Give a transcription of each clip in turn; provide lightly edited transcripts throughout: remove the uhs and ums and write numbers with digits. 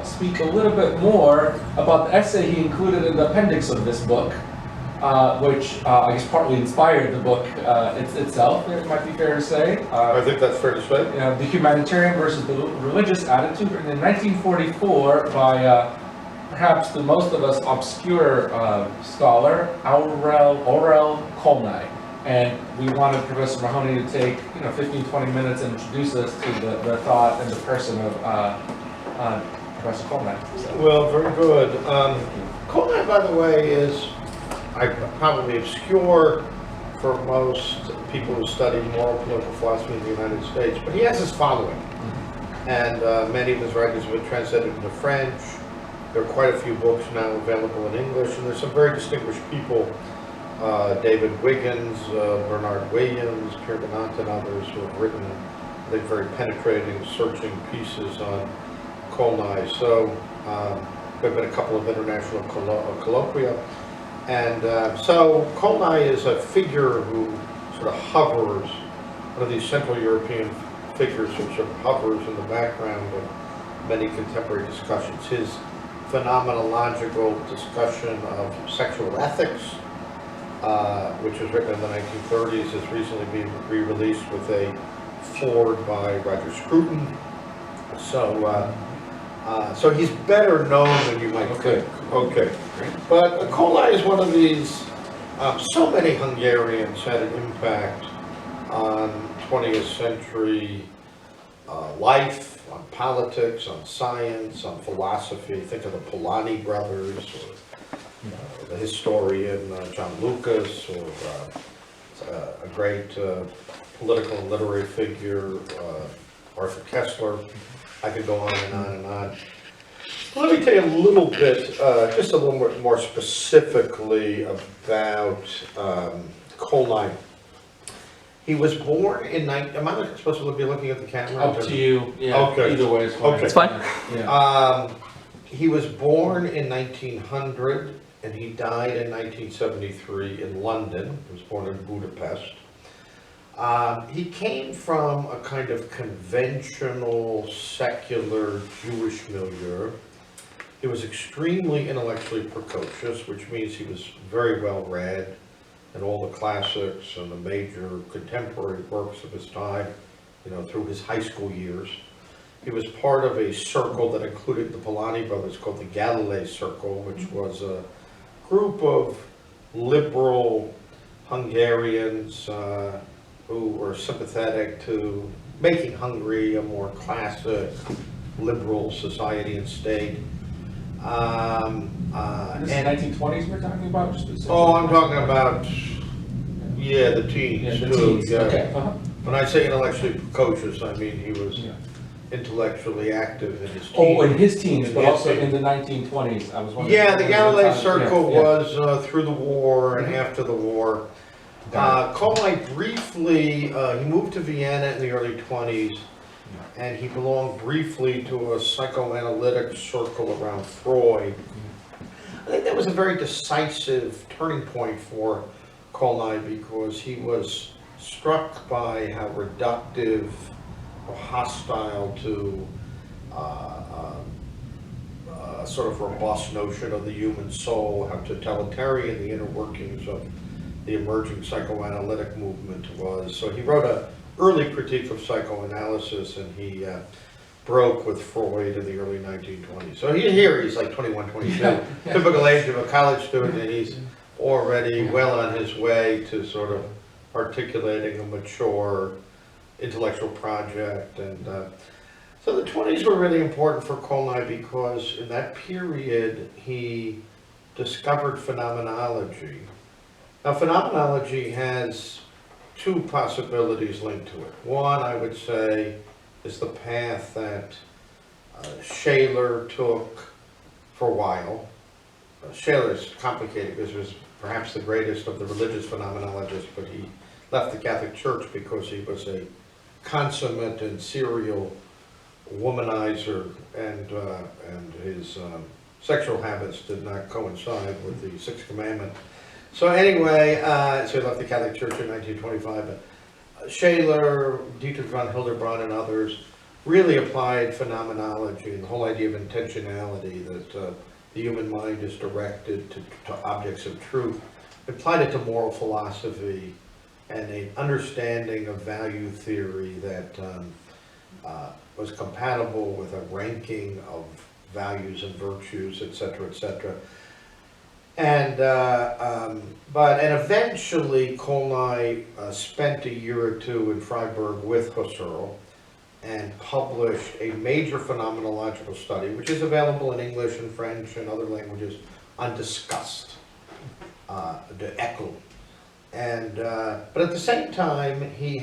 speak a little bit more about the essay he included in the appendix of this book, which I guess partly inspired the book itself, it might be fair to say. I think that's fair to say. The humanitarian versus the religious attitude, written in 1944 by perhaps the most of us obscure scholar, Aurel Kolnai. And we wanted Professor Mahoney to take 15-20 minutes and introduce us to the thought and the person of Professor Kolnai. So. Well, very good. Kolnai, by the way, is probably obscure for most people who study moral political philosophy in the United States, but he has his following. And many of his writings have been translated into French. There are quite a few books now available in English, and there's some very distinguished people, David Wiggins, Bernard Williams, Pierre Benant, and others who have written, I think, very penetrating, searching pieces on Kolnai. So there have been a couple of international colloquia. And so Kolnai is a figure who sort of hovers, one of these Central European figures who sort of hovers in the background of many contemporary discussions. His phenomenological discussion of sexual ethics, which was written in the 1930s, has recently been re-released with a foreword by Roger Scruton. So he's better known than you might think. Okay. But Kolnai is one of these, so many Hungarians had an impact on 20th century life, on politics, on science, on philosophy. Think of the Polanyi brothers, or the historian John Lucas, or a great political and literary figure, Arthur Koestler. I could go on and on and on. Let me tell you a little bit, just a little more specifically about Kolnai. He was born in, am I supposed to be looking at the camera? Up to you, yeah, okay. Either way is fine. Okay. It's fine. Yeah. He was born in 1900 and he died in 1973 in London. He was born in Budapest. He came from a kind of conventional, secular Jewish milieu. He was extremely intellectually precocious, which means he was very well read in all the classics and the major contemporary works of his time, through his high school years. He was part of a circle that included the Polanyi brothers called the Galilei Circle, which was a group of liberal Hungarians who were sympathetic to making Hungary a more classic liberal society and state. This is 1920s we're talking about? I'm talking about, the teens. Yeah, the too. teens. Yeah. Okay. When I say intellectually precocious, I mean he was intellectually active in his teens. Oh, in his teens, but also teens. in the 1920s. I was wondering. Yeah, the Galilei Circle Yeah. was through the war and after the war. Kolnai briefly, he moved to Vienna in the early 20s, and he belonged briefly to a psychoanalytic circle around Freud. I think that was a very decisive turning point for Kolnai because he was struck by how reductive or hostile to a sort of robust notion of the human soul, how totalitarian the inner workings of the emerging psychoanalytic movement was. So he wrote an early critique of psychoanalysis, and he broke with Freud in the early 1920s. So he's like 21, 22, typical age of a college student, and he's already well on his way to sort of articulating a mature intellectual project. And so the 20s were really important for Kolnai because in that period he discovered phenomenology. Now, phenomenology has two possibilities linked to it. One, I would say, is the path that Shaler took for a while. Shaler is complicated because he was perhaps the greatest of the religious phenomenologists, but he left the Catholic Church because he was a consummate and serial womanizer, and his sexual habits did not coincide with the Sixth Commandment. So anyway, so he left the Catholic Church in 1925. Shaler, Dietrich von Hildebrand, and others really applied phenomenology and the whole idea of intentionality, that the human mind is directed to objects of truth, applied it to moral philosophy and an understanding of value theory that was compatible with a ranking of values and virtues, etc., etc. And eventually Kolnai spent a year or two in Freiburg with Husserl and published a major phenomenological study, which is available in English and French and other languages, on disgust, de Ekel. And but at the same time, he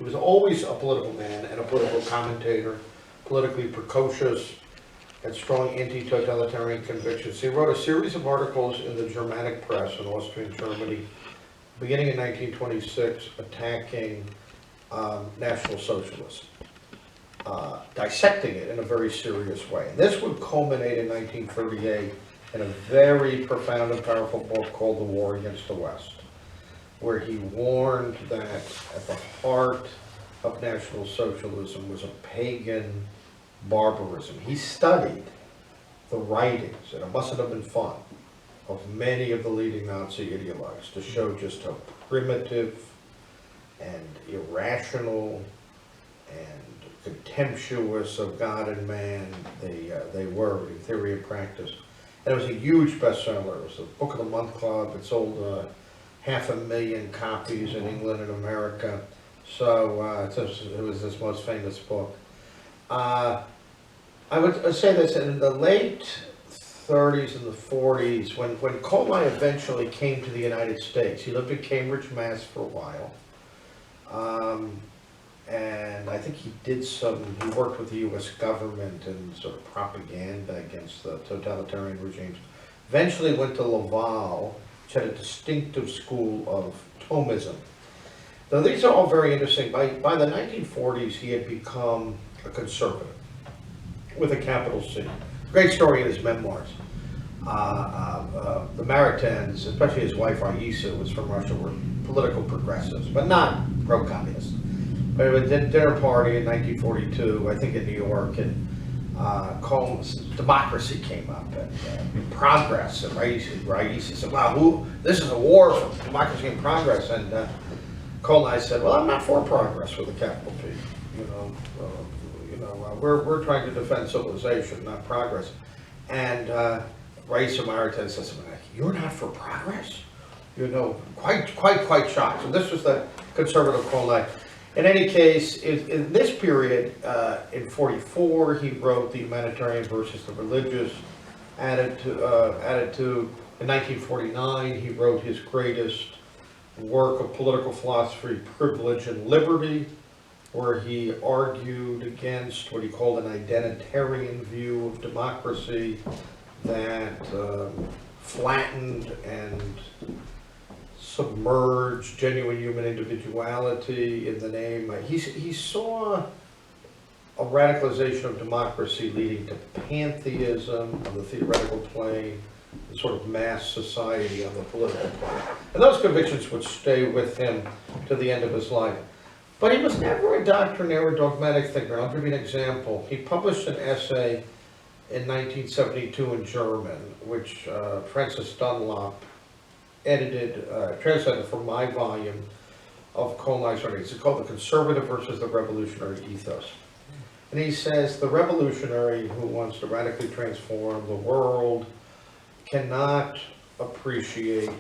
was always a political man and a political commentator, politically precocious, had strong anti-totalitarian convictions. He wrote a series of articles in the Germanic press in Austrian Germany, beginning in 1926, attacking National Socialism, dissecting it in a very serious way. And this would culminate in 1938 in a very profound and powerful book called The War Against the West, where he warned that at the heart of National Socialism was a pagan barbarism. He studied the writings, and it mustn't have been fun, of many of the leading Nazi ideologues to show just how primitive and irrational and contemptuous of God and man they were in theory and practice. And it was a huge bestseller. It was the Book of the Month Club. It sold 500,000 copies in England and America. So it was his most famous book. I would say this, in the late 30s and the 40s, when Kolnai eventually came to the United States, he lived in Cambridge, Mass. For a while. And I think he worked with the U.S. government in sort of propaganda against the totalitarian regimes. Eventually went to Laval, which had a distinctive school of Thomism. Now these are all very interesting. By the 1940s, he had become a conservative, with a capital C. Great story in his memoirs. The Maritans, especially his wife Raisa, was from Russia, were political progressives, but not pro-communist. But it was a dinner party in 1942, I think in New York, and democracy came up, and progress, and Raisa said, wow, this is a war for democracy and progress, and Kolnai said, well, I'm not for progress with a capital P, we're trying to defend civilization, not progress. And Raisa Maritain says, you're not for progress? Quite shocked. So this was the conservative Kolnai. In any case, in this period, in 44, he wrote The Humanitarian versus the Religious Attitude. In 1949, he wrote his greatest work of political philosophy, Privilege and Liberty, where he argued against what he called an identitarian view of democracy that flattened and submerged genuine human individuality in the name. He saw a radicalization of democracy leading to pantheism on the theoretical plane, and sort of mass society on the political plane. And those convictions would stay with him to the end of his life. But he was never a doctrinaire or dogmatic thinker. I'll give you an example. He published an essay in 1972 in German, which Francis Dunlop edited, translated from my volume of Kolnai's writings. It's called The Conservative versus the Revolutionary Ethos. And he says, the revolutionary who wants to radically transform the world cannot appreciate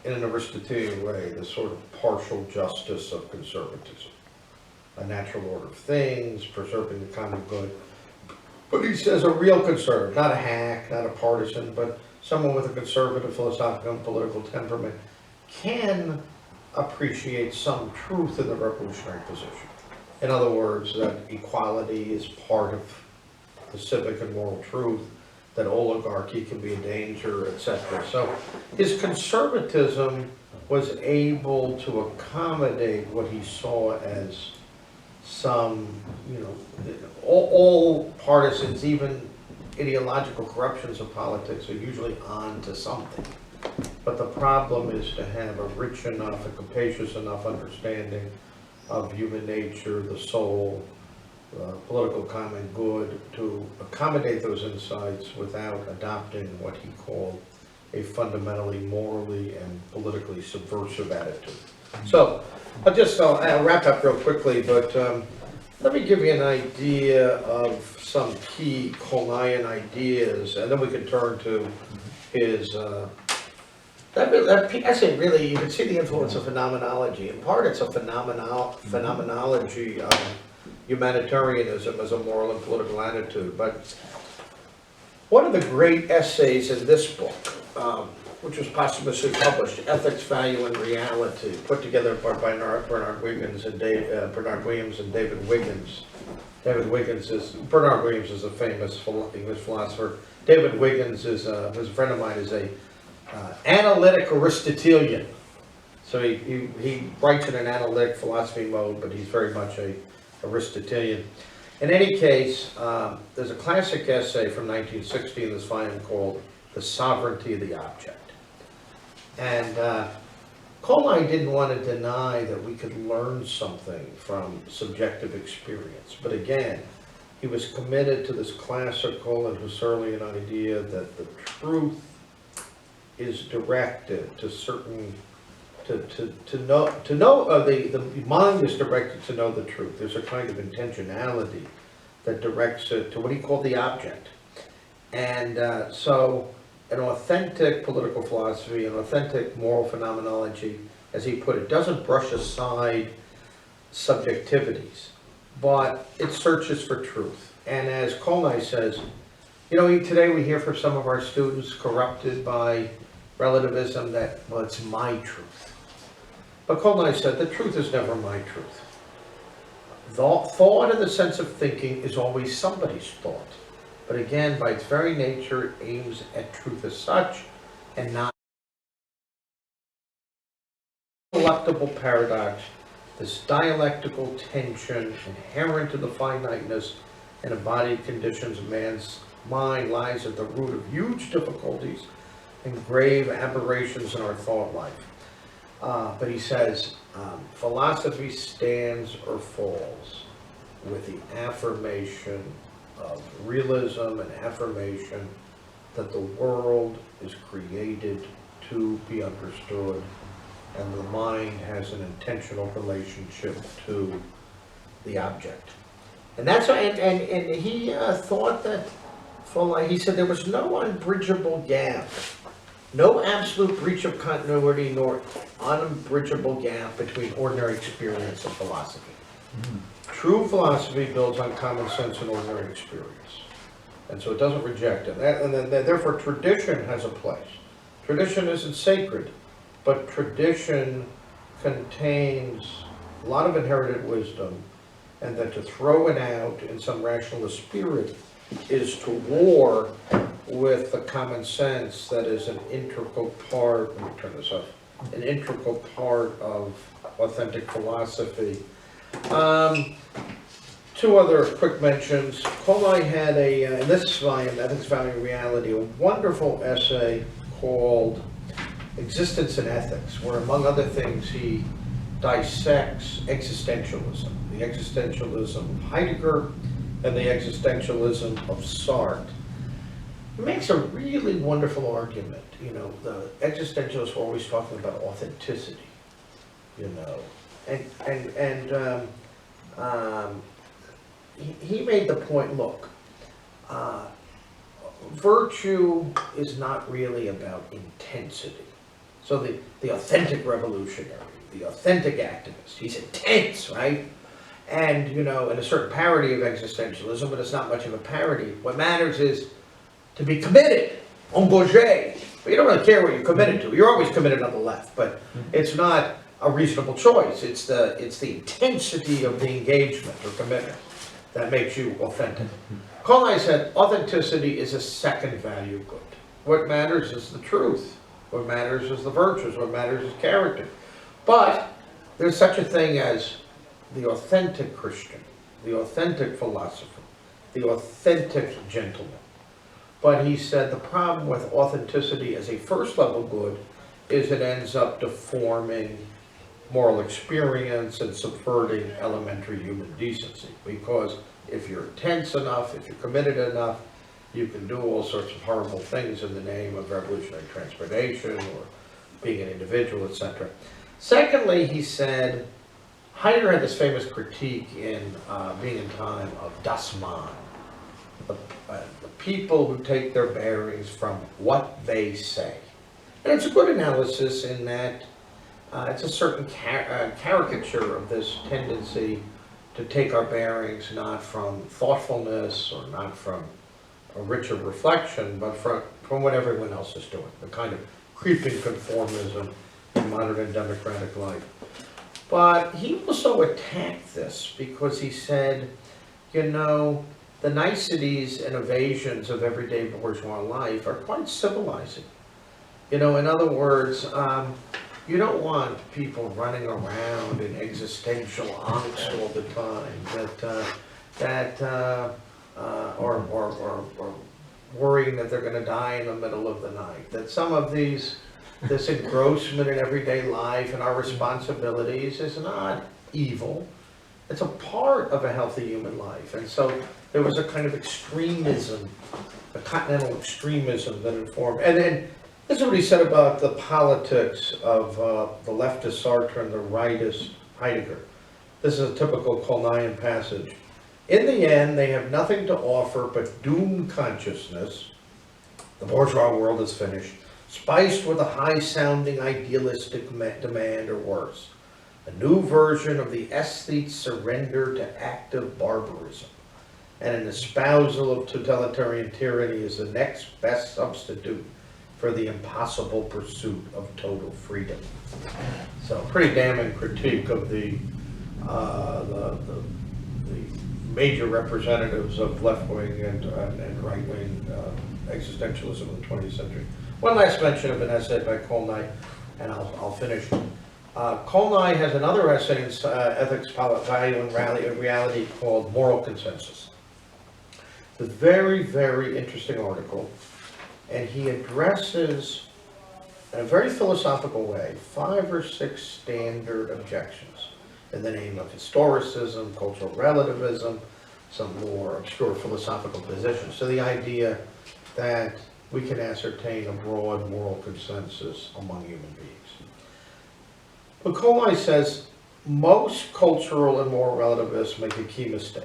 in an Aristotelian way the sort of partial justice of conservatism, a natural order of things, preserving the common good. But he says a real conservative, not a hack, not a partisan, but someone with a conservative philosophical and political temperament can appreciate some truth in the revolutionary position. In other words, that equality is part of the civic and moral truth, that oligarchy can be a danger, etc. So his conservatism was able to accommodate what he saw as some, all partisans, even ideological corruptions of politics, are usually on to something. But the problem is to have a rich enough and capacious enough understanding of human nature, the soul, political common good to accommodate those insights without adopting what he called a fundamentally morally and politically subversive attitude. So I'll wrap up real quickly, but let me give you an idea of some key Kolnaian ideas, and then we can turn to his, that essay really, you can see the influence of phenomenology. In part, it's a phenomenology of humanitarianism as a moral and political attitude. But one of the great essays in this book, which was posthumously published, Ethics, Value, and Reality, put together by Bernard Williams and David Wiggins. Bernard Williams is a famous English philosopher. David Wiggins is a friend of mine, is a analytic Aristotelian. So he writes in an analytic philosophy mode, but he's very much a Aristotelian. In any case, there's a classic essay from 1960 in this volume called The Sovereignty of the Object. And Kolnai didn't want to deny that we could learn something from subjective experience. But again, he was committed to this classical and Husserlian idea that the truth is directed to certain, the mind is directed to know the truth. There's a kind of intentionality that directs it to what he called the object. And so an authentic political philosophy, an authentic moral phenomenology, as he put it, doesn't brush aside subjectivities, but it searches for truth. And as Kolnai says, you know, today we hear from some of our students corrupted by relativism that, well, it's my truth. But Kolnai said, the truth is never my truth. Thought in the sense of thinking is always somebody's thought. But again, by its very nature, it aims at truth as such, and not electable paradox, this dialectical tension inherent to the finiteness and embodied conditions of man's mind lies at the root of huge difficulties and grave aberrations in our thought life. But he says, philosophy stands or falls with the affirmation of realism and affirmation that the world is created to be understood and the mind has an intentional relationship to the object. And that's why, and he thought that, he said there was no unbridgeable gap, no absolute breach of continuity, nor unbridgeable gap between ordinary experience and philosophy. Mm-hmm. True philosophy builds on common sense and ordinary experience. And so it doesn't reject it. And therefore tradition has a place. Tradition isn't sacred, but tradition contains a lot of inherited wisdom, and that to throw it out in some rationalist spirit is to war with the common sense that is an integral part, let me turn this off, an integral part of authentic philosophy. Two other quick mentions. Kolnai had in this volume, Ethics, Value, and Reality, a wonderful essay called Existence and Ethics, where among other things he dissects existentialism, the existentialism of Heidegger and the existentialism of Sartre. He makes a really wonderful argument. You know, the existentialists were always talking about authenticity, you know, he made the point, look, virtue is not really about intensity. So the authentic revolutionary, the authentic activist, he's intense, right? And, you know, in a certain parody of existentialism, but it's not much of a parody. What matters is to be committed, engagé. But you don't really care what you're committed to. You're always committed on the left, but it's not a reasonable choice. It's the intensity of the engagement or commitment that makes you authentic. Kolnai said authenticity is a second value good. What matters is the truth. What matters is the virtues. What matters is character. But there's such a thing as the authentic Christian, the authentic philosopher, the authentic gentleman. But he said the problem with authenticity as a first level good is it ends up deforming moral experience and subverting elementary human decency, because if you're intense enough, if you're committed enough, you can do all sorts of horrible things in the name of revolutionary transformation or being an individual, etc. Secondly, he said, Heidegger had this famous critique in Being in Time of Das Man, the people who take their bearings from what they say. And it's a good analysis in that it's a certain caricature of this tendency to take our bearings not from thoughtfulness or not from a richer reflection, but from what everyone else is doing, the kind of creeping conformism in modern and democratic life. But he also attacked this because he said, you know, the niceties and evasions of everyday bourgeois life are quite civilizing. You know, in other words, you don't want people running around in existential angst all the time, or worrying that they're going to die in the middle of the night. That some of this engrossment in everyday life and our responsibilities is not evil. It's a part of a healthy human life. And so there was a kind of extremism, a continental extremism that informed. And then this is what he said about the politics of the leftist Sartre and the rightist Heidegger. This is a typical Kolnaian passage. In the end, they have nothing to offer but doomed consciousness. The bourgeois world is finished, spiced with a high-sounding idealistic demand or worse. A new version of the aesthete's surrender to active barbarism, and an espousal of totalitarian tyranny is the next best substitute for the impossible pursuit of total freedom. So, pretty damning critique of the major representatives of left-wing and right-wing existentialism in the 20th century. One last mention of an essay by Kolnai, and I'll finish. Kolnai has another essay in Ethics, Value, and Reality called Moral Consensus. It's a very, very interesting article, and he addresses, in a very philosophical way, 5 or 6 standard objections in the name of historicism, cultural relativism, some more obscure philosophical positions. So the idea that we can ascertain a broad moral consensus among human beings. But Kolnai says most cultural and moral relativists make a key mistake.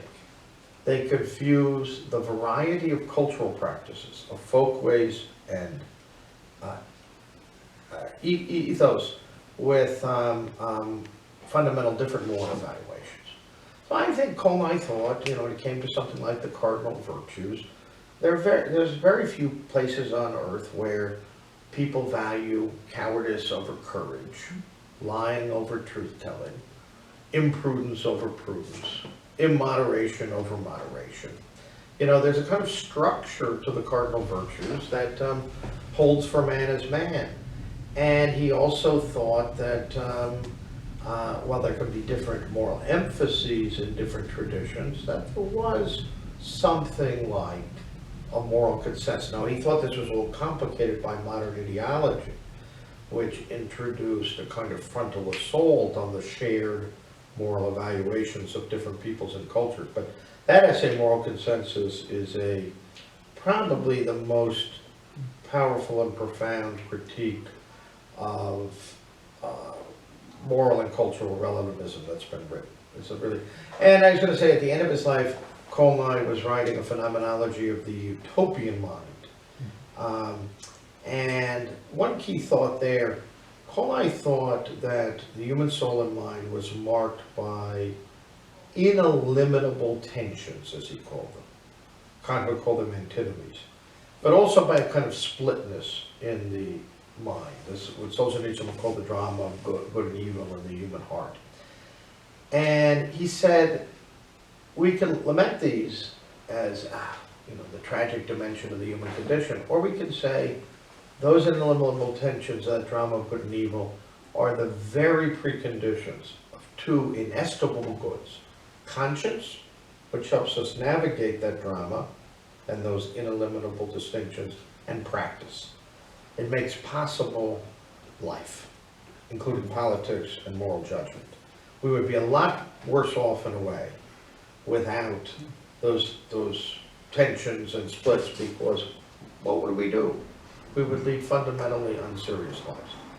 They confuse the variety of cultural practices, of folkways and ethos with fundamental different moral evaluations. So I think Kolnai thought, you know, when it came to something like the cardinal virtues, there's very few places on earth where people value cowardice over courage, lying over truth-telling, imprudence over prudence, immoderation over moderation. You know, there's a kind of structure to the cardinal virtues that holds for man as man. And he also thought that while there could be different moral emphases in different traditions, that there was something like a moral consensus. Now, he thought this was a little complicated by modern ideology, which introduced a kind of frontal assault on the shared moral evaluations of different peoples and cultures. But that essay, Moral Consensus, is probably the most powerful and profound critique of moral and cultural relativism that's been written. And I was going to say, at the end of his life, Kolnai was writing a phenomenology of the utopian mind. And one key thought there, Kolnai thought that the human soul and mind was marked by ineliminable tensions, as he called them. Kant would call them antinomies. But also by a kind of splitness in the mind. This is what Solzhenitsyn would call the drama of good and evil in the human heart. And he said, we can lament these as, the tragic dimension of the human condition, or we can say, those ineliminable tensions, that drama of good and evil, are the very preconditions of 2 inestimable goods. Conscience, which helps us navigate that drama and those ineliminable distinctions, and practice. It makes possible life, including politics and moral judgment. We would be a lot worse off in a way without those tensions and splits, because what would we do? We would lead fundamentally unserious lives.